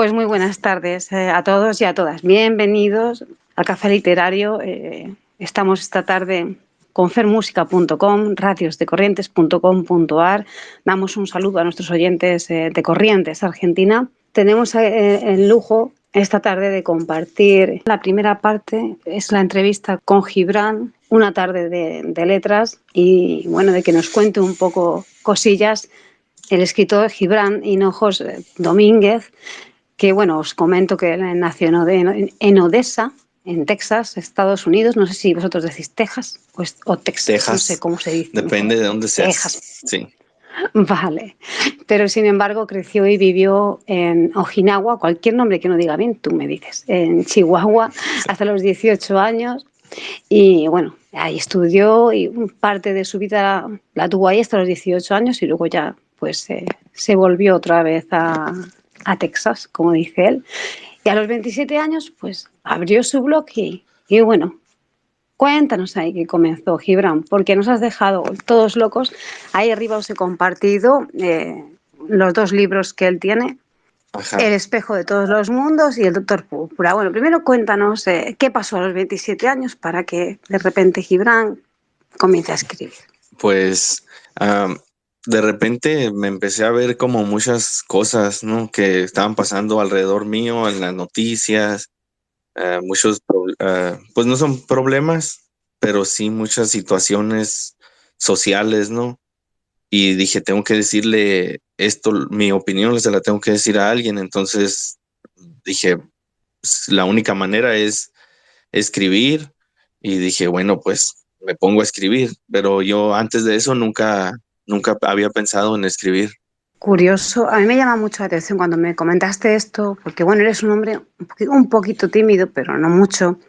Pues muy buenas tardes a todos y a todas. Bienvenidos al Café Literario. Estamos esta tarde con fermusica.com, radiosdecorrientes.com.ar. Damos un saludo a nuestros oyentes de Corrientes, Argentina. Tenemos el lujo esta tarde de compartir la primera parte, es la entrevista con Gibran, una tarde de letras y bueno, de que nos cuente un poco cosillas el escritor Gibran Hinojos Domínguez, que bueno, os comento que él nació en Odessa, en Texas, Estados Unidos. No sé si vosotros decís Texas o Texas, no sé Texas, cómo se dice depende mejor. de dónde Texas, seas. Sí. vale. Pero sin embargo creció y vivió en Ojinawa, cualquier nombre que no diga bien, tú me dices, en Chihuahua, hasta los 18 años. Y bueno, ahí estudió y parte de su vida la tuvo ahí hasta los 18 años y luego ya pues se volvió otra vez a Texas, como dice él. Y a los 27 años pues abrió su blog y bueno, cuéntanos ahí que comenzó, Gibran, porque nos has dejado todos locos. Ahí arriba os he compartido los dos libros que él tiene. Ajá. El espejo de todos los mundos y el doctor Púrpura. Bueno, primero cuéntanos qué pasó a los 27 años para que de repente Gibran comience a escribir. Pues de repente me empecé a ver como muchas cosas, ¿no? Que estaban pasando alrededor mío en las noticias, pues no son problemas, pero sí muchas situaciones sociales, ¿no? Y dije, tengo que decirle esto, mi opinión se la tengo que decir a alguien. Entonces dije, pues, la única manera es escribir y dije, bueno, pues me pongo a escribir, pero yo antes de eso nunca había pensado en escribir. Curioso, a mí me llama mucho la atención cuando me comentaste esto, porque bueno, eres un hombre un poquito tímido, pero no mucho,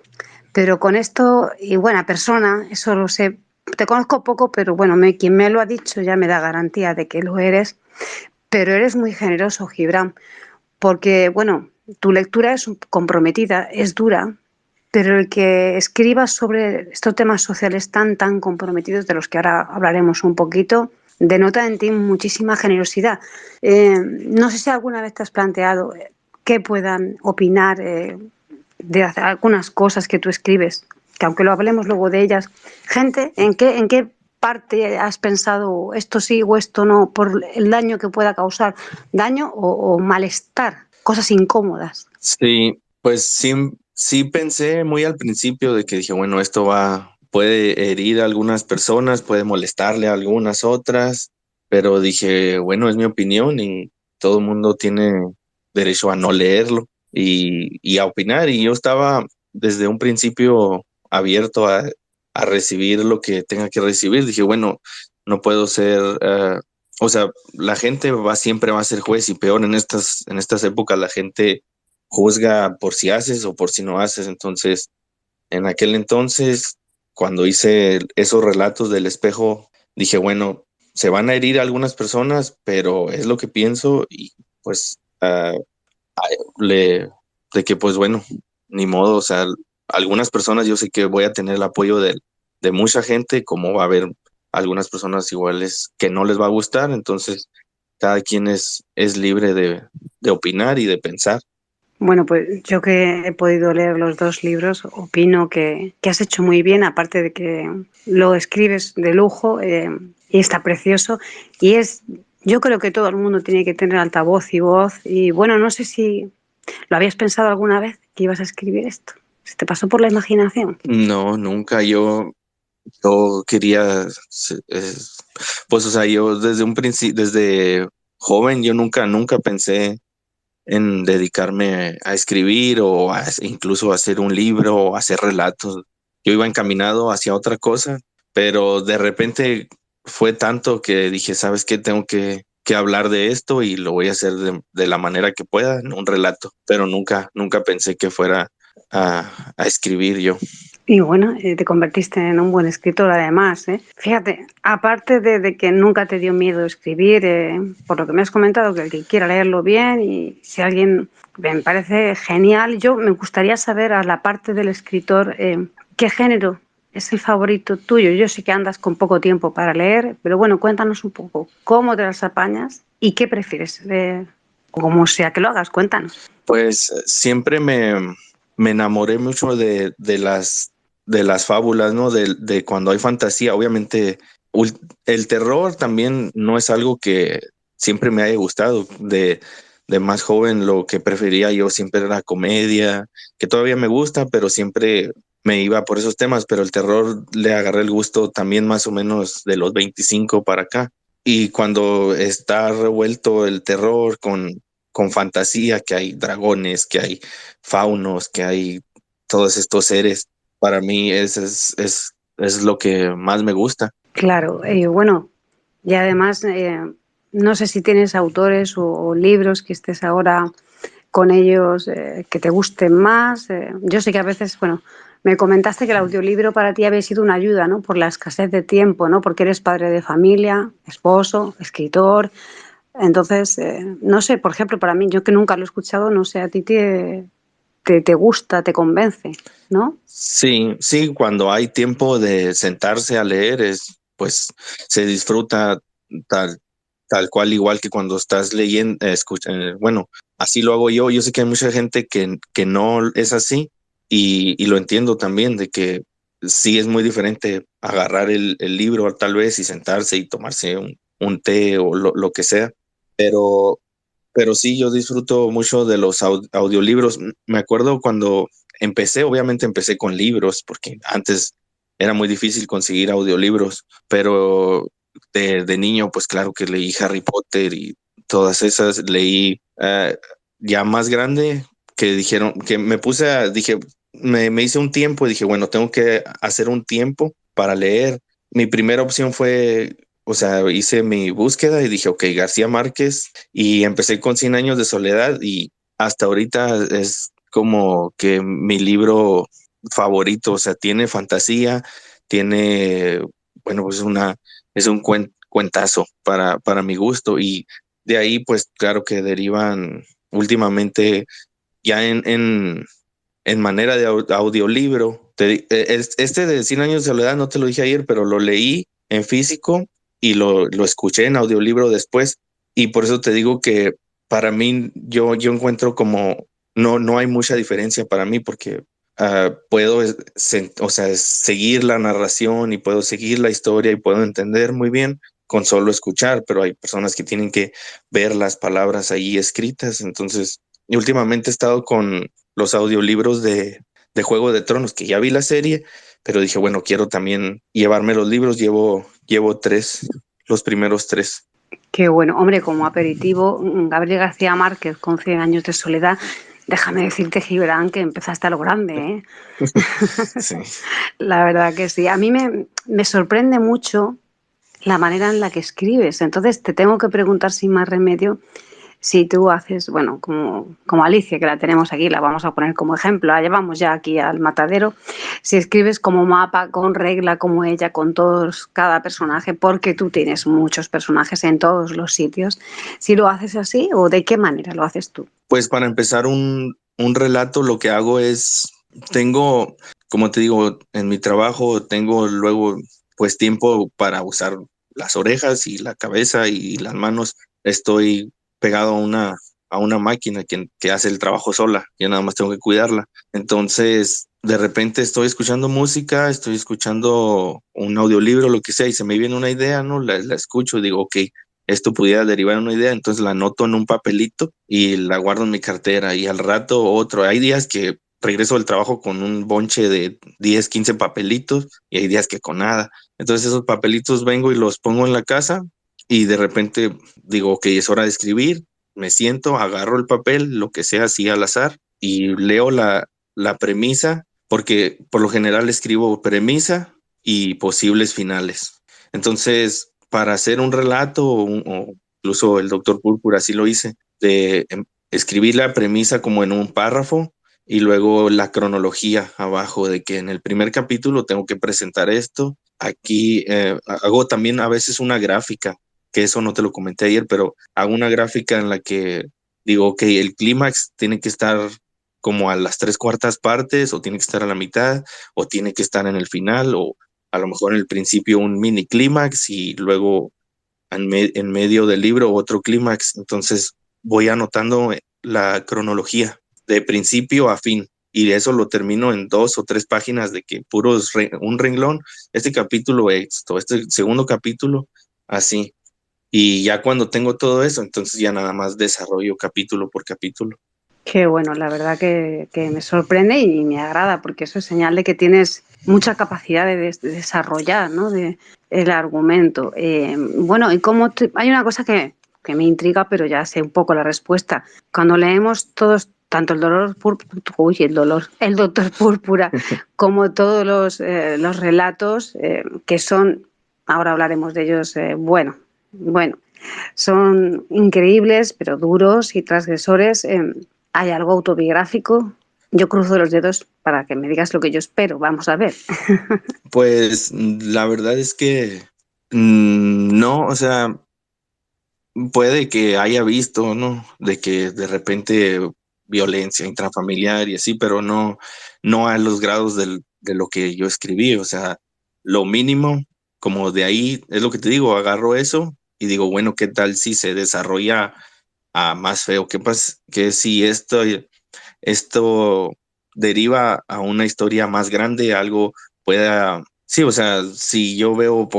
pero con esto y buena persona, eso lo sé, te conozco poco, pero bueno, quien me lo ha dicho ya me da garantía de que lo eres, pero eres muy generoso, Gibran, porque bueno, tu lectura es comprometida, es dura, pero el que escribas sobre estos temas sociales tan comprometidos, de los que ahora hablaremos un poquito, denota en ti muchísima generosidad. No sé si alguna vez te has planteado qué puedan opinar de algunas cosas que tú escribes, que aunque lo hablemos luego de ellas, gente, ¿en qué parte has pensado esto sí o esto no, por el daño que pueda causar, daño o malestar, cosas incómodas? Sí, pues sí pensé muy al principio de que dije, bueno, puede herir a algunas personas, puede molestarle a algunas otras, pero dije, bueno, es mi opinión y todo el mundo tiene derecho a no leerlo y a opinar. Y yo estaba desde un principio abierto a recibir lo que tenga que recibir. Dije, bueno, no puedo ser, o sea, la gente siempre va a ser juez y peor en estas épocas la gente juzga por si haces o por si no haces. Entonces, en aquel entonces, cuando hice esos relatos del espejo, dije, bueno, se van a herir algunas personas, pero es lo que pienso y pues le, de que pues bueno, ni modo, o sea, algunas personas yo sé que voy a tener el apoyo de mucha gente, como va a haber algunas personas iguales que no les va a gustar. Entonces cada quien es libre de opinar y de pensar. Bueno, pues yo que he podido leer los dos libros, opino que has hecho muy bien, aparte de que lo escribes de lujo y está precioso. Y yo creo que todo el mundo tiene que tener altavoz y voz. Y bueno, no sé si lo habías pensado alguna vez que ibas a escribir esto. ¿Se te pasó por la imaginación? No, nunca. Yo quería, pues, o sea, yo desde un principio, desde joven, yo nunca pensé en dedicarme a escribir incluso a hacer un libro o hacer relatos. Yo iba encaminado hacia otra cosa, pero de repente fue tanto que dije, ¿sabes qué? Tengo que hablar de esto y lo voy a hacer de la manera que pueda, en un relato, pero nunca pensé que fuera a escribir yo. Y bueno, te convertiste en un buen escritor además, ¿eh? Fíjate, aparte de que nunca te dio miedo escribir, por lo que me has comentado, que el que quiera leerlo bien y si alguien me parece genial, yo me gustaría saber a la parte del escritor qué género es el favorito tuyo. Yo sé que andas con poco tiempo para leer, pero bueno, cuéntanos un poco cómo te las apañas y qué prefieres leer. o como sea que lo hagas, cuéntanos. Pues siempre me enamoré mucho de las fábulas, ¿no? De cuando hay fantasía. Obviamente, el terror también no es algo que siempre me haya gustado. De más joven, lo que prefería yo siempre era comedia, que todavía me gusta, pero siempre me iba por esos temas. Pero el terror le agarré el gusto también más o menos de los 25 para acá. Y cuando está revuelto el terror con fantasía, que hay dragones, que hay faunos, que hay todos estos seres. Para mí es lo que más me gusta. Claro, bueno, y además, no sé si tienes autores o libros que estés ahora con ellos que te gusten más. Yo sé que a veces, bueno, me comentaste que el audiolibro para ti había sido una ayuda, ¿no? Por la escasez de tiempo, ¿no? Porque eres padre de familia, esposo, escritor. Entonces, no sé, por ejemplo, para mí, yo que nunca lo he escuchado, no sé, a ti te gusta, te convence, ¿no? Sí, sí, cuando hay tiempo de sentarse a leer, pues se disfruta tal, tal cual, igual que cuando estás leyendo, bueno, así lo hago yo. Yo sé que hay mucha gente que no es así y lo entiendo también, de que sí es muy diferente agarrar el libro tal vez y sentarse y tomarse un té o lo que sea, pero pero sí, yo disfruto mucho de los audiolibros. Me acuerdo cuando empecé, obviamente empecé con libros, porque antes era muy difícil conseguir audiolibros, pero de niño, pues claro que leí Harry Potter y todas esas, leí ya más grande, que dijeron, que me puse dije, me hice un tiempo y dije, bueno, tengo que hacer un tiempo para leer. Mi primera opción fue, o sea, hice mi búsqueda y dije, ok, García Márquez, y empecé con Cien años de soledad y hasta ahorita es como que mi libro favorito. O sea, tiene fantasía, tiene, bueno, pues es un cuentazo para mi gusto, y de ahí pues claro que derivan últimamente ya en manera de audiolibro. Este de Cien años de soledad no te lo dije ayer, pero lo leí en físico y lo escuché en audiolibro después. Y por eso te digo que para mí yo encuentro como no hay mucha diferencia para mí, porque puedo o sea, seguir la narración y puedo seguir la historia y puedo entender muy bien con solo escuchar, pero hay personas que tienen que ver las palabras ahí escritas. Entonces, y últimamente he estado con los audiolibros de Juego de Tronos, que ya vi la serie, pero dije, bueno, quiero también llevarme los libros. Llevo tres, los primeros tres. Qué bueno. Hombre, como aperitivo, Gabriel García Márquez con Cien años de soledad, déjame decirte, Gibran, que empezaste a lo grande, ¿eh? Sí. La verdad que sí. A mí me sorprende mucho la manera en la que escribes. Entonces te tengo que preguntar sin más remedio si tú haces, bueno, como Alicia, que la tenemos aquí, la vamos a poner como ejemplo, la llevamos ya aquí al matadero, si escribes como mapa, con regla, como ella, con todos, cada personaje, porque tú tienes muchos personajes en todos los sitios, si lo haces así o de qué manera lo haces tú. Pues para empezar un relato, lo que hago es, tengo, como te digo, en mi trabajo tengo luego pues tiempo para usar las orejas y la cabeza y las manos. Estoy pegado a una máquina que hace el trabajo sola. Yo nada más tengo que cuidarla. Entonces, de repente estoy escuchando música, estoy escuchando un audiolibro, lo que sea, y se me viene una idea, ¿no? La escucho y digo, ok, esto pudiera derivar en una idea. Entonces la anoto en un papelito y la guardo en mi cartera, y al rato otro. Hay días que regreso del trabajo con un bonche de 10 15 papelitos, y hay días que con nada. Entonces esos papelitos vengo y los pongo en la casa, y de repente digo, ok, es hora de escribir. Me siento, agarro el papel, lo que sea, así al azar, y leo la premisa, porque por lo general escribo premisa y posibles finales. Entonces, para hacer un relato, o incluso el Doctor Púrpura así lo hice, de escribir la premisa como en un párrafo y luego la cronología abajo, de que en el primer capítulo tengo que presentar esto. Aquí hago también a veces una gráfica, que eso no te lo comenté ayer, pero hago una gráfica en la que digo, ok, el clímax tiene que estar como a las tres cuartas partes, o tiene que estar a la mitad, o tiene que estar en el final, o a lo mejor en el principio un mini clímax y luego en medio del libro otro clímax. Entonces voy anotando la cronología de principio a fin. Y eso lo termino en 2 o 3 páginas de que un renglón, este capítulo esto, este segundo capítulo, así. Y ya cuando tengo todo eso, entonces ya nada más desarrollo capítulo por capítulo. Qué bueno, la verdad que me sorprende y me agrada, porque eso es señal de que tienes mucha capacidad de desarrollar, ¿no? El argumento. Bueno, y hay una cosa que me intriga, pero ya sé un poco la respuesta. Cuando leemos todos, tanto el Doctor Púrpura, como todos los relatos que son, ahora hablaremos de ellos, bueno, son increíbles, pero duros y transgresores. ¿Hay algo autobiográfico? Yo cruzo los dedos para que me digas lo que yo espero. Vamos a ver. Pues la verdad es que no, o sea, puede que haya visto, ¿no? De que de repente violencia intrafamiliar y así, pero no, no a los grados de lo que yo escribí, o sea, lo mínimo, como de ahí, es lo que te digo, agarro eso y digo, bueno, ¿qué tal si se desarrolla a más feo? ¿Qué pasa? Que si esto deriva a una historia más grande, algo pueda, sí, o sea, si yo veo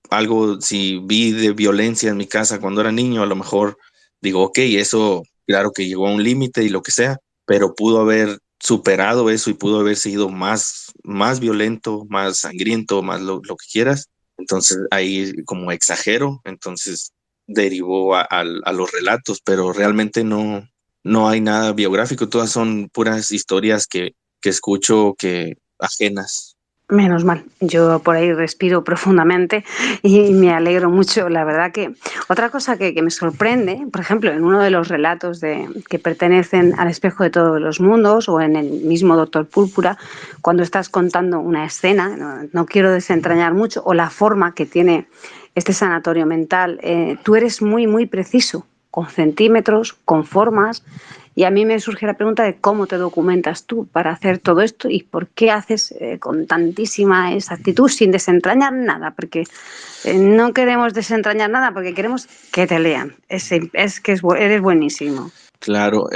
algo, si vi de violencia en mi casa cuando era niño, a lo mejor digo, ok, eso claro que llegó a un límite y lo que sea, pero pudo haber superado eso y pudo haber sido más violento, más sangriento, más lo que quieras. Entonces ahí como exagero, entonces derivó a los relatos, pero realmente no hay nada biográfico, todas son puras historias que escucho que ajenas. Menos mal, yo por ahí respiro profundamente y me alegro mucho. La verdad que otra cosa que me sorprende, por ejemplo, en uno de los relatos que pertenecen al espejo de todos los mundos o en el mismo Doctor Púrpura, cuando estás contando una escena, no quiero desentrañar mucho, o la forma que tiene este sanatorio mental, tú eres muy, muy preciso, con centímetros, con formas. Y a mí me surge la pregunta de cómo te documentas tú para hacer todo esto y por qué haces con tantísima exactitud sin desentrañar nada, porque no queremos desentrañar nada, porque queremos que te lean. Es que eres buenísimo. Claro,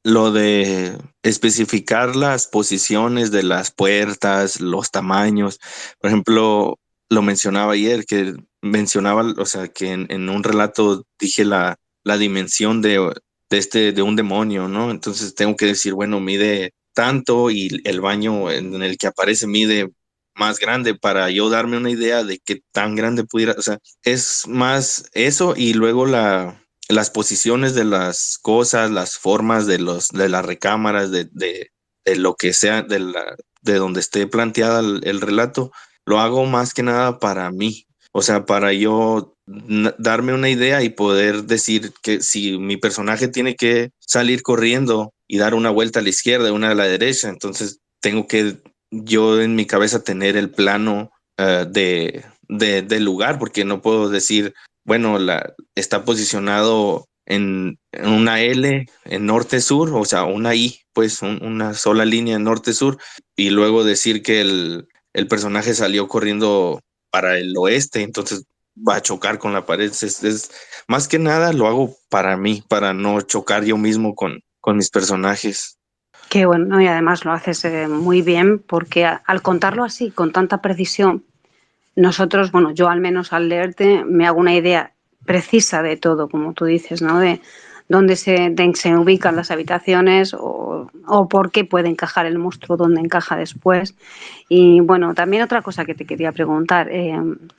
lo de especificar las posiciones de las puertas, los tamaños, por ejemplo, lo mencionaba ayer, que mencionaba, o sea, que en un relato dije la dimensión de un demonio, ¿no? Entonces tengo que decir, bueno, mide tanto y el baño en el que aparece mide más grande para yo darme una idea de qué tan grande pudiera, o sea, es más eso y luego las posiciones de las cosas, las formas de las recámaras, de lo que sea, de donde esté planteada el relato, lo hago más que nada para mí. O sea, para yo darme una idea y poder decir que si mi personaje tiene que salir corriendo y dar una vuelta a la izquierda, una a la derecha, entonces tengo que yo en mi cabeza tener el plano del lugar, porque no puedo decir, bueno, está posicionado en una L en norte-sur, o sea, una I, pues una sola línea en norte-sur, y luego decir que el personaje salió corriendo para el oeste, entonces va a chocar con la pared. Más que nada lo hago para mí, para no chocar yo mismo con mis personajes. Qué bueno, ¿no? Y además lo haces muy bien porque al contarlo así, con tanta precisión, nosotros, bueno, yo al menos al leerte me hago una idea precisa de todo, como tú dices, ¿no? De dónde se ubican las habitaciones o por qué puede encajar el monstruo, dónde encaja después. Y bueno, también otra cosa que te quería preguntar,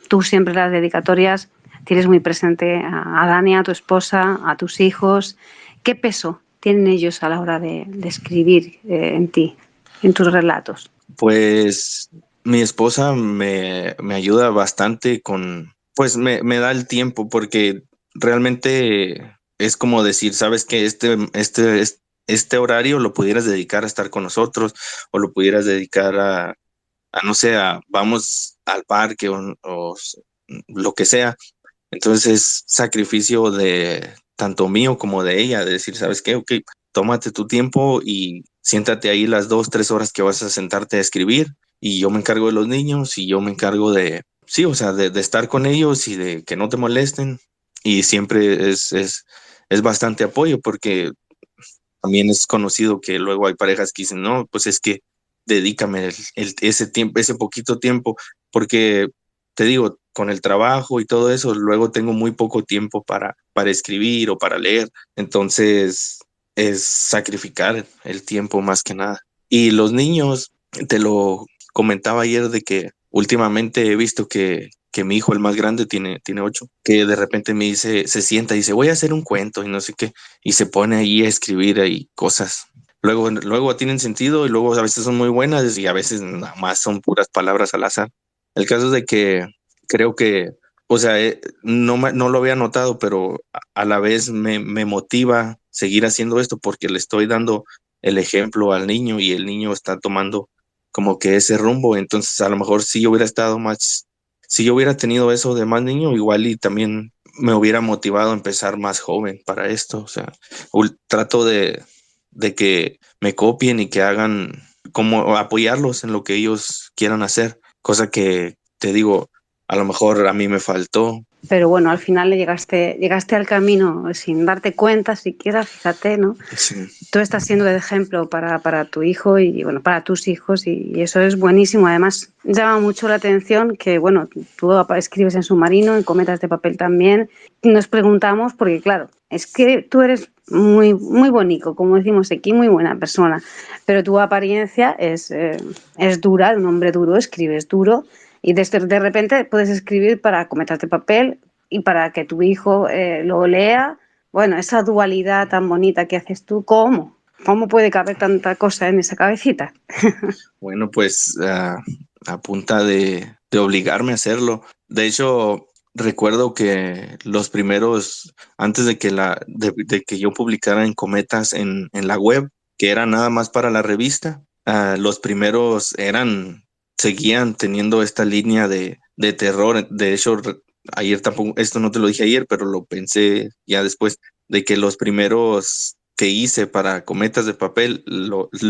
tú siempre en las dedicatorias tienes muy presente a Dani, a tu esposa, a tus hijos. ¿Qué peso tienen ellos a la hora de escribir en ti, en tus relatos? Pues mi esposa me ayuda bastante pues me da el tiempo porque realmente es como decir, sabes que este horario lo pudieras dedicar a estar con nosotros o lo pudieras dedicar no sé, vamos al parque o lo que sea. Entonces es sacrificio de tanto mío como de ella, de decir, ¿sabes qué? Ok, tómate tu tiempo y siéntate ahí las 2, 3 horas que vas a sentarte a escribir y yo me encargo de los niños y yo me encargo sí, o sea, de estar con ellos y de que no te molesten y siempre es es bastante apoyo porque también es conocido que luego hay parejas que dicen, no, pues es que dedícame ese tiempo, ese poquito tiempo, porque te digo, con el trabajo y todo eso, luego tengo muy poco tiempo para escribir o para leer. Entonces es sacrificar el tiempo más que nada. Y los niños, te lo comentaba ayer de que últimamente he visto que mi hijo, el más grande, tiene 8, que de repente me dice, se sienta y dice, voy a hacer un cuento y no sé qué, y se pone ahí a escribir ahí cosas. Luego tienen sentido y luego a veces son muy buenas y a veces nada más son puras palabras al azar. El caso es de que creo que, o sea, no lo había notado, pero a la vez me motiva seguir haciendo esto porque le estoy dando el ejemplo al niño y el niño está tomando como que ese rumbo. Entonces, a lo mejor si yo hubiera tenido eso de más niño, igual y también me hubiera motivado a empezar más joven para esto. O sea, trato de que me copien y que hagan como apoyarlos en lo que ellos quieran hacer, cosa que te digo, a lo mejor a mí me faltó. Pero bueno, al final le llegaste al camino sin darte cuenta siquiera, fíjate, ¿no? Sí, Tú estás siendo de ejemplo para tu hijo y bueno, para tus hijos y eso es buenísimo. Además, llama mucho la atención que, bueno, tú escribes en Submarino, en Cometas de Papel también. Nos preguntamos, porque claro, es que tú eres muy, muy bonito, como decimos aquí, muy buena persona, pero tu apariencia es dura, un hombre duro, escribes duro y de repente puedes escribir para Cometas de Papel y para que tu hijo lo lea. Bueno, esa dualidad tan bonita que haces tú, ¿cómo? ¿Cómo puede caber tanta cosa en esa cabecita? bueno, pues a punta de obligarme a hacerlo. De hecho, recuerdo que los primeros, antes de que yo publicara en Cometas en la web, que era nada más para la revista, los primeros seguían teniendo esta línea de terror. De hecho, ayer tampoco, esto no te lo dije ayer, pero lo pensé ya después, de que los primeros que hice para Cometas de Papel,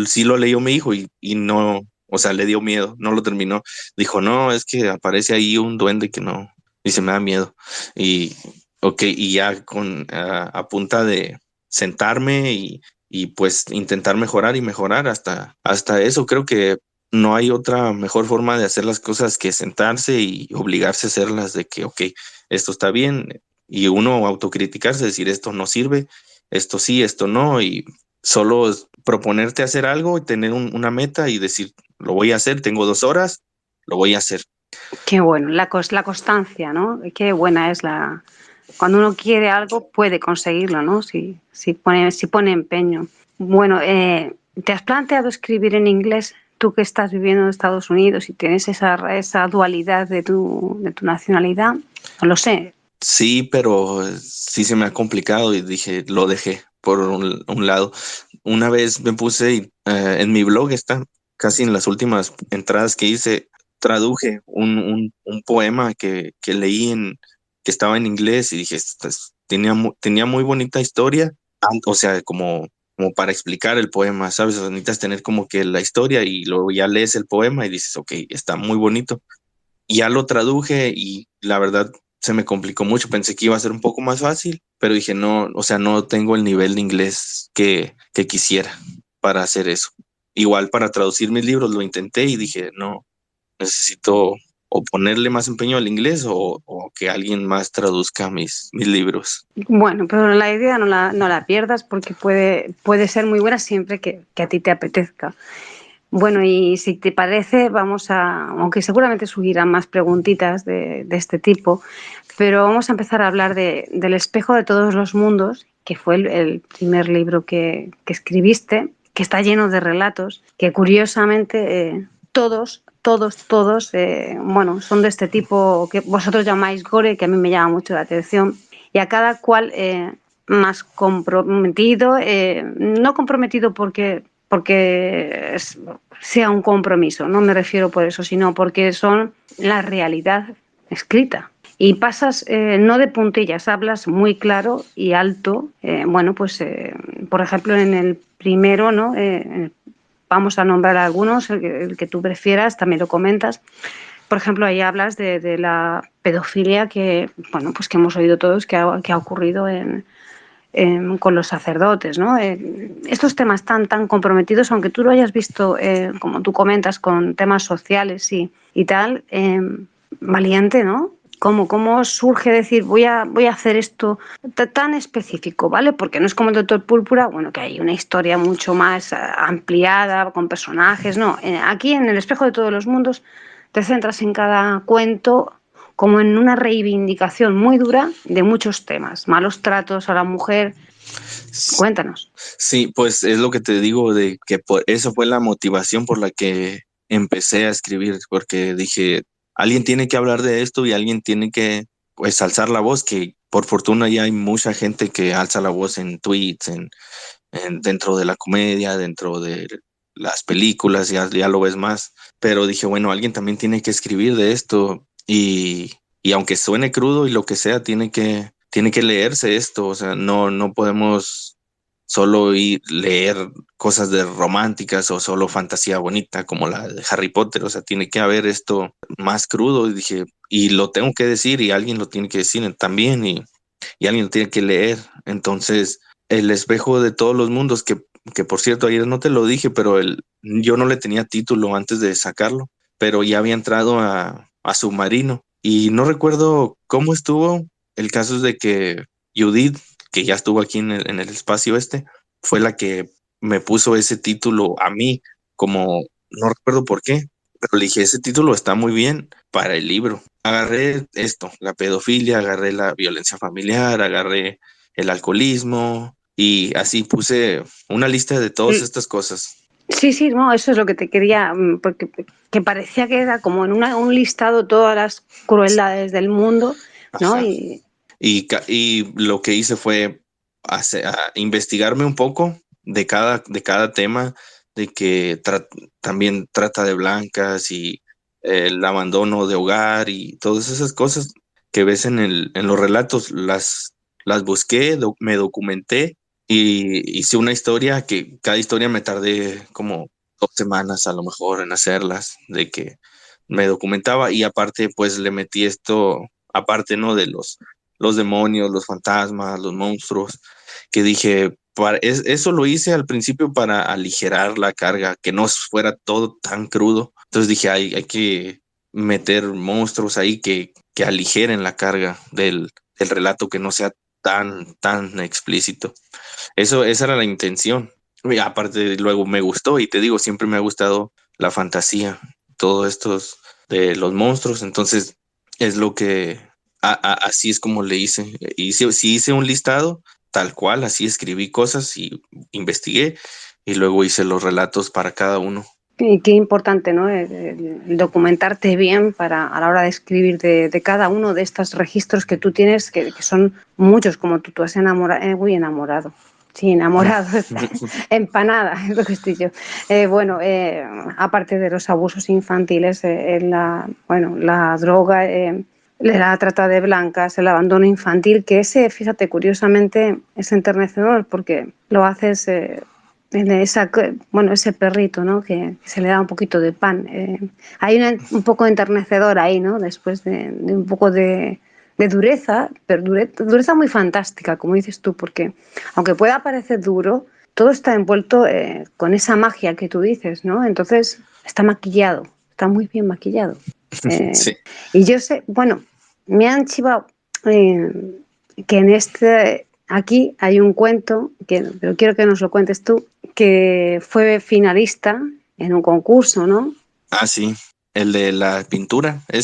sí lo leyó mi hijo y no, o sea, le dio miedo, no lo terminó. Dijo, no, es que aparece ahí un duende que no, dice, me da miedo. Y, ok, y ya a punta de sentarme y pues intentar mejorar y mejorar hasta eso, creo que no hay otra mejor forma de hacer las cosas que sentarse y obligarse a hacerlas de que, ok, esto está bien, y uno autocriticarse, decir, esto no sirve, esto sí, esto no, y solo proponerte hacer algo y tener una meta y decir, lo voy a hacer, tengo 2 horas, lo voy a hacer. Qué bueno, la constancia, ¿no? Qué buena es la... Cuando uno quiere algo, puede conseguirlo, ¿no? Si pone empeño. Bueno, ¿te has planteado escribir en inglés? Tú que estás viviendo en Estados Unidos y tienes esa dualidad de tu nacionalidad, no lo sé. Sí, pero sí se me ha complicado y dije, lo dejé por un lado. Una vez me puse en mi blog, está casi en las últimas entradas que hice, traduje un poema que leí que estaba en inglés y dije, tenía muy bonita historia, o sea, como para explicar el poema, ¿sabes? O sea, necesitas tener como que la historia y luego ya lees el poema y dices, ok, está muy bonito. Y ya lo traduje y la verdad se me complicó mucho. Pensé que iba a ser un poco más fácil, pero dije, no, o sea, no tengo el nivel de inglés que quisiera para hacer eso. Igual para traducir mis libros lo intenté y dije, no, necesito o ponerle más empeño al inglés o que alguien más traduzca mis libros. Bueno, pero la idea no la pierdas porque puede ser muy buena siempre que a ti te apetezca. Bueno, y si te parece, aunque seguramente surgirán más preguntitas de este tipo, pero vamos a empezar a hablar del espejo de todos los mundos, que fue el primer libro que escribiste, que está lleno de relatos, que curiosamente todos, bueno, son de este tipo que vosotros llamáis gore, que a mí me llama mucho la atención, y a cada cual más comprometido, no comprometido porque sea un compromiso, no me refiero por eso, sino porque son la realidad escrita. Y pasas no de puntillas, hablas muy claro y alto. Bueno, pues por ejemplo en el primero, ¿no? Vamos a nombrar algunos, el que tú prefieras, también lo comentas. Por ejemplo, ahí hablas de la pedofilia que, bueno, pues que hemos oído todos que ha ocurrido con los sacerdotes, ¿no? Estos temas tan comprometidos, aunque tú lo hayas visto, como tú comentas, con temas sociales y tal, valiente, ¿no? ¿Cómo surge decir voy a hacer esto tan específico, ¿vale? Porque no es como el Doctor Púrpura, bueno, que hay una historia mucho más ampliada, con personajes, no. Aquí en El espejo de todos los mundos te centras en cada cuento como en una reivindicación muy dura de muchos temas, malos tratos a la mujer. Cuéntanos. Sí, pues es lo que te digo, de que eso fue la motivación por la que empecé a escribir, porque dije, alguien tiene que hablar de esto y alguien tiene que, pues, alzar la voz, que por fortuna ya hay mucha gente que alza la voz en tweets, dentro de la comedia, dentro de las películas, ya lo ves más, pero dije, bueno, alguien también tiene que escribir de esto y aunque suene crudo y lo que sea, tiene que leerse esto, o sea, no podemos solo leer cosas de románticas o solo fantasía bonita como la de Harry Potter, o sea, tiene que haber esto más crudo y dije, y lo tengo que decir y alguien lo tiene que decir también y alguien lo tiene que leer. Entonces, El espejo de todos los mundos, que por cierto, ayer no te lo dije, pero yo no le tenía título antes de sacarlo, pero ya había entrado a Submarino y no recuerdo cómo estuvo. El caso es de que Judith, que ya estuvo aquí en el espacio fue la que me puso ese título a mí, como no recuerdo por qué, pero le dije, ese título está muy bien para el libro. Agarré esto, la pedofilia, agarré la violencia familiar, agarré el alcoholismo y así puse una lista de todas estas cosas. Sí, sí, no, eso es lo que te quería, porque que parecía que era como en un listado todas las crueldades del mundo, ¿no? Ajá. Y lo que hice fue investigarme un poco de cada tema, de que también trata de blancas y el abandono de hogar y todas esas cosas que ves en los relatos, las busqué, me documenté y hice una historia que cada historia me tardé como 2 semanas a lo mejor en hacerlas, de que me documentaba y aparte pues le metí esto, aparte, ¿no? De los demonios, los fantasmas, los monstruos, que dije, eso lo hice al principio para aligerar la carga, que no fuera todo tan crudo. Entonces dije, hay que meter monstruos ahí que aligeren la carga del relato, que no sea tan explícito. Esa era la intención. Y aparte, luego me gustó y te digo, siempre me ha gustado la fantasía, todo estos de los monstruos. Entonces, es lo que, así es como le hice. Sí hice un listado, tal cual, así escribí cosas y investigué y luego hice los relatos para cada uno. Y qué importante, ¿no? El documentarte bien a la hora de escribir de cada uno de estos registros que tú tienes, que son muchos, como tú has enamorado, enamorado. Sí, enamorado, empanada, es lo que estoy yo. Bueno, aparte de los abusos infantiles, la droga, la trata de blancas, el abandono infantil, que fíjate, curiosamente es enternecedor porque lo haces ese perrito, ¿no? Que se le da un poquito de pan. Hay un poco enternecedor ahí, ¿no? Después de un poco de dureza, pero dureza muy fantástica, como dices tú, porque aunque pueda parecer duro, todo está envuelto con esa magia que tú dices, ¿no? Entonces está maquillado, está muy bien maquillado. Eh, Sí. y yo sé, bueno, me han chivado que aquí hay un cuento, pero quiero que nos lo cuentes tú, que fue finalista en un concurso, ¿no? Ah, sí, el de la pintura, que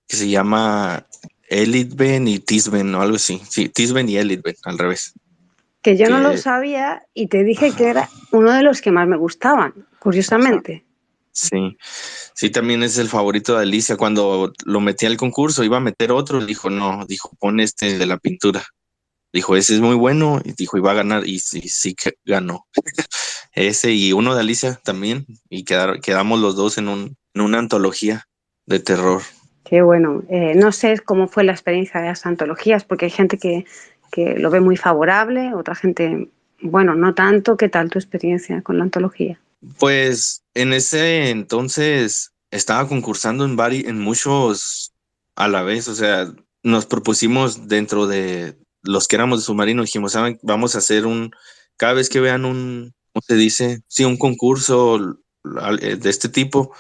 se llama Elitben y Tisben o algo así. Sí, Tisben y Elitben, al revés. Que yo no lo Que, sabía y te dije que ajá, era uno de los que más me gustaban, ajá. curiosamente. Sí, sí, también es el favorito de Alicia. Cuando lo metí al concurso, iba a meter otro, dijo, no, dijo, pon este de la pintura. Dijo, ese es muy bueno, y dijo, iba a ganar, y sí, sí que ganó. Ese y uno de Alicia también, y quedamos los dos en una antología de terror. Qué bueno. No sé cómo fue la experiencia de las antologías, porque hay gente que lo ve muy favorable, otra gente, bueno, no tanto. ¿Qué tal tu experiencia con la antología? Pues en ese entonces estaba concursando en muchos a la vez, o sea, nos propusimos dentro los que éramos de submarino dijimos, ¿saben? Vamos a hacer cada vez que vean ¿cómo se dice? Sí, un concurso de este tipo,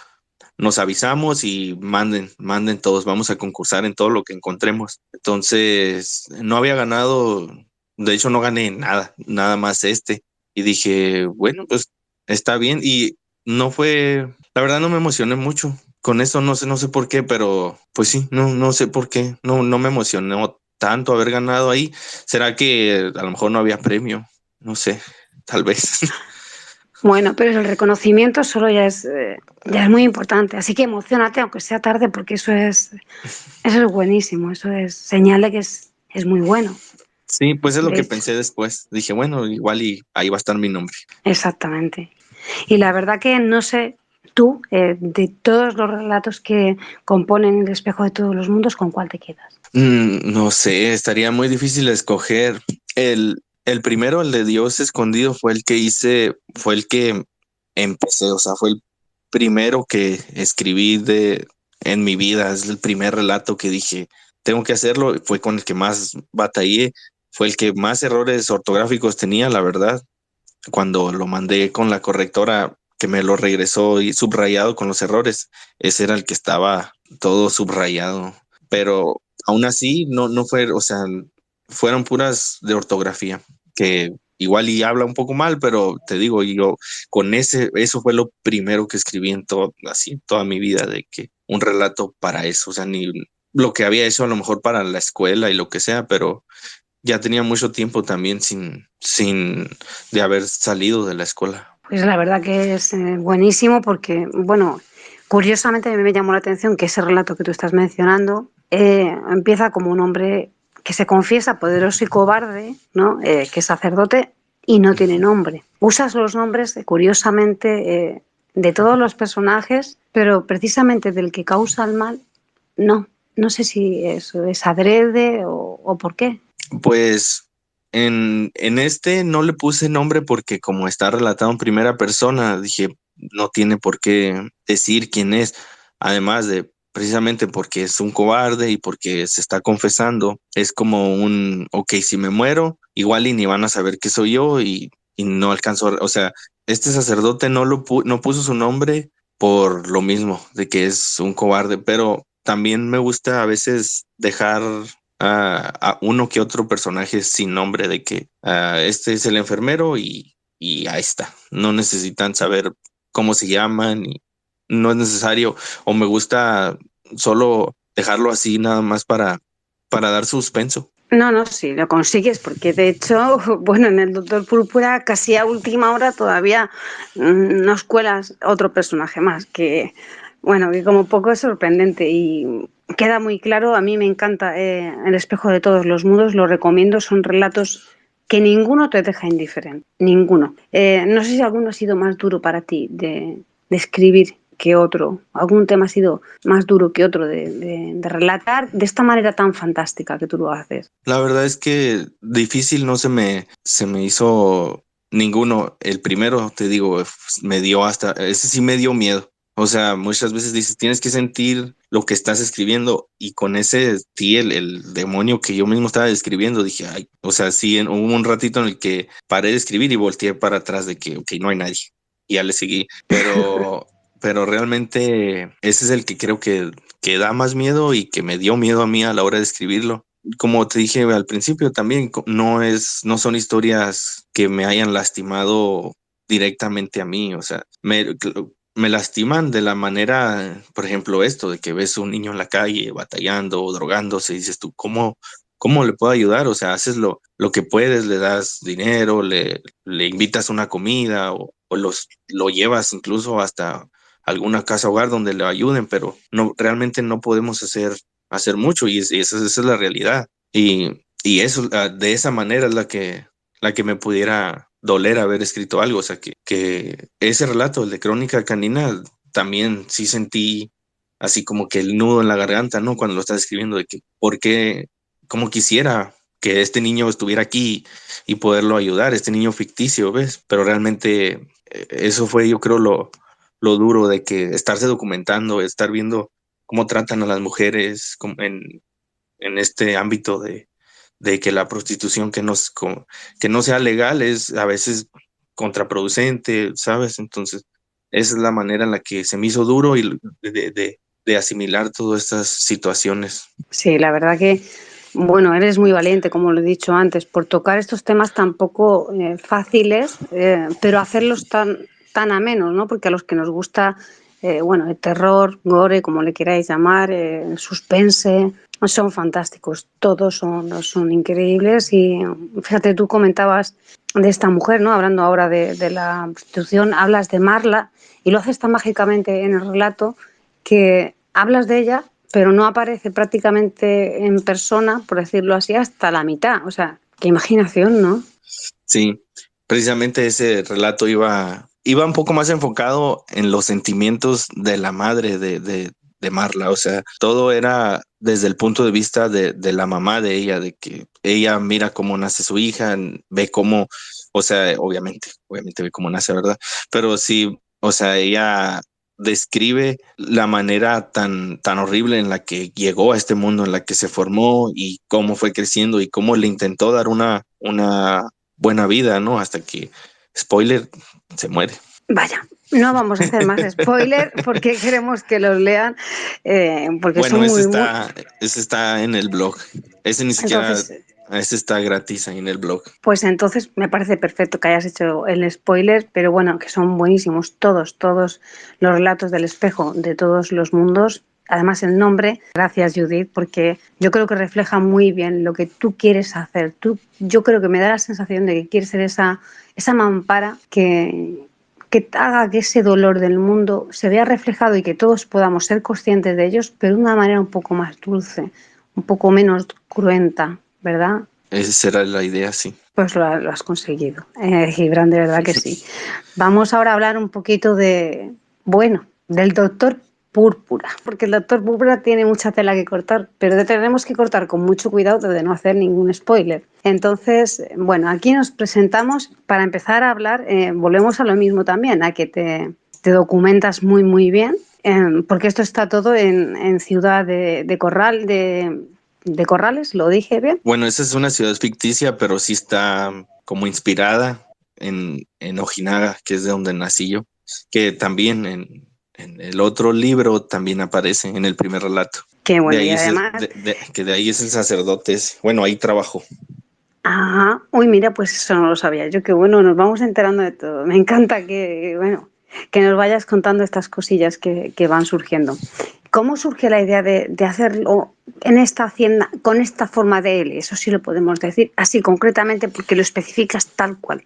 nos avisamos y manden todos, vamos a concursar en todo lo que encontremos. Entonces, no había ganado, de hecho no gané nada más y dije, bueno, pues está bien y no fue, la verdad no me emocioné mucho. Con eso no sé por qué, pero pues sí, no sé por qué, no me emocionó tanto haber ganado ahí. ¿Será que a lo mejor no había premio? No sé, tal vez. Bueno, pero el reconocimiento solo ya es muy importante. Así que emocionate, aunque sea tarde, porque eso es buenísimo. Eso es señal de que es muy bueno. Sí, pues es lo De que hecho, pensé después. Dije, bueno, igual y ahí va a estar mi nombre. exactamente. Y la verdad que no sé, tú, de todos los relatos que componen el espejo de todos los mundos, ¿con cuál te quedas? No sé, estaría muy difícil escoger. El primero, el de Dios escondido, fue el que empecé, o sea, fue el primero que escribí en mi vida. Es el primer relato que dije, tengo que hacerlo. Fue con el que más batallé, fue el que más errores ortográficos tenía, la verdad. Cuando lo mandé con la correctora que me lo regresó y subrayado con los errores, ese era el que estaba todo subrayado. Pero aún así no fue, o sea, fueron puras de ortografía, que igual y habla un poco mal, pero te digo, yo eso fue lo primero que escribí así, toda mi vida, de que un relato para eso, o sea, ni lo que había hecho a lo mejor para la escuela y lo que sea, pero ya tenía mucho tiempo también sin de haber salido de la escuela. Pues la verdad que es buenísimo porque, bueno, curiosamente a mí me llamó la atención que ese relato que tú estás mencionando empieza como un hombre que se confiesa poderoso y cobarde, ¿no? Que es sacerdote y no tiene nombre. Usas los nombres, curiosamente, de todos los personajes, pero precisamente del que causa el mal, no. No sé si eso es adrede o por qué. Pues en este no le puse nombre porque como está relatado en primera persona, dije, no tiene por qué decir quién es, además de precisamente porque es un cobarde y porque se está confesando, es como ok, si me muero, igual y ni van a saber que soy yo y no alcanzo, o sea, este sacerdote no puso su nombre por lo mismo, de que es un cobarde, pero también me gusta a veces dejar a uno que otro personaje sin nombre de que este es el enfermero y ahí está. No necesitan saber cómo se llaman y no es necesario. O me gusta solo dejarlo así nada más para dar suspenso. No, no, sí, lo consigues, porque de hecho, bueno, en el Doctor Púrpura casi a última hora todavía nos cuelas otro personaje más, que, bueno, que como poco es sorprendente y queda muy claro, a mí me encanta El espejo de todos los mundos, lo recomiendo, son relatos que ninguno te deja indiferente, ninguno. No sé si alguno ha sido más duro para ti de escribir que otro, algún tema ha sido más duro que otro de relatar de esta manera tan fantástica que tú lo haces. La verdad es que difícil no se me hizo ninguno. El primero, te digo, me dio ese sí me dio miedo. O sea, muchas veces dices, tienes que sentir lo que estás escribiendo y con ese, sí, el demonio que yo mismo estaba describiendo, dije, ay, o sea, sí, hubo un ratito en el que paré de escribir y volteé para atrás de que, ok, no hay nadie. Y ya le seguí, pero realmente ese es el que creo que da más miedo y que me dio miedo a mí a la hora de escribirlo. Como te dije al principio también, no son historias que me hayan lastimado directamente a mí, o sea, me lastiman de la manera, por ejemplo, esto de que ves un niño en la calle batallando o drogándose y dices tú, ¿cómo le puedo ayudar? O sea, haces lo que puedes, le das dinero, le invitas una comida o lo llevas incluso hasta alguna casa hogar donde le ayuden, pero realmente no podemos hacer mucho y esa es la realidad. Y eso, de esa manera es la que me pudiera doler haber escrito algo. O sea, que ese relato, el de Crónica Canina, también sí sentí así como que el nudo en la garganta, ¿no? Cuando lo estás escribiendo, de que, ¿por qué? ¿Cómo quisiera que este niño estuviera aquí y poderlo ayudar, este niño ficticio, ¿ves? Pero realmente eso fue, yo creo, lo duro de que estarse documentando, estar viendo cómo tratan a las mujeres en este ámbito de que la prostitución que no sea legal es a veces contraproducente, ¿sabes? Entonces, esa es la manera en la que se me hizo duro y de asimilar todas estas situaciones. Sí, la verdad que, bueno, eres muy valiente, como lo he dicho antes, por tocar estos temas tan poco fáciles, pero hacerlos tan amenos, ¿no? Porque a los que nos gusta, bueno, el terror, gore, como le queráis llamar, el suspense, son fantásticos, todos son increíbles. Y fíjate, tú comentabas de esta mujer, ¿no? Hablando ahora de la prostitución, hablas de Marla y lo haces tan mágicamente en el relato que hablas de ella, pero no aparece prácticamente en persona, por decirlo así, hasta la mitad. O sea, qué imaginación, ¿no? Sí, precisamente ese relato iba un poco más enfocado en los sentimientos de la madre de Marla. O sea, todo era desde el punto de vista de la mamá de ella, de que ella mira cómo nace su hija, ve cómo, o sea, obviamente ve cómo nace, ¿verdad? Pero sí, o sea, ella describe la manera tan horrible en la que llegó a este mundo, en la que se formó y cómo fue creciendo y cómo le intentó dar una buena vida, ¿no? Hasta que, spoiler, se muere. Vaya, no vamos a hacer más spoiler porque queremos que los lean, porque son Bueno, muy... ese está en el blog. Ese ni siquiera, Entonces, ese está gratis ahí en el blog. pues entonces me parece perfecto que hayas hecho el spoiler, pero bueno, que son buenísimos todos los relatos del espejo de todos los mundos. Además el nombre, gracias Judith, porque yo creo que refleja muy bien lo que tú quieres hacer. Yo creo que me da la sensación de que quieres ser esa mampara que haga que ese dolor del mundo se vea reflejado y que todos podamos ser conscientes de ellos, pero de una manera un poco más dulce, un poco menos cruenta, ¿verdad? Esa será la idea, sí. Pues lo has conseguido, Gibran, de verdad que sí. Vamos ahora a hablar un poquito bueno, del doctor Púrpura, porque el doctor Púrpura tiene mucha tela que cortar, pero tenemos que cortar con mucho cuidado de no hacer ningún spoiler. Entonces, bueno, aquí nos presentamos para empezar a hablar, volvemos a lo mismo también, a que te documentas muy bien, porque esto está todo en Ciudad de Corral, de Corrales, ¿lo dije bien? Bueno, esa es una ciudad ficticia, pero sí está como inspirada en Ojinaga, que es de donde nací yo, que también en el otro libro también aparece en el primer relato. Qué De bueno, y ahí es además, que de ahí es el sacerdote ese. Bueno, ahí trabajó. ajá, uy, mira, pues eso no lo sabía yo, qué bueno, nos vamos enterando de todo. Me encanta bueno, que nos vayas contando estas cosillas que van surgiendo. ¿Cómo surge la idea de hacerlo en esta hacienda, con esta forma de L? Eso sí lo podemos decir, así concretamente, porque lo especificas tal cual.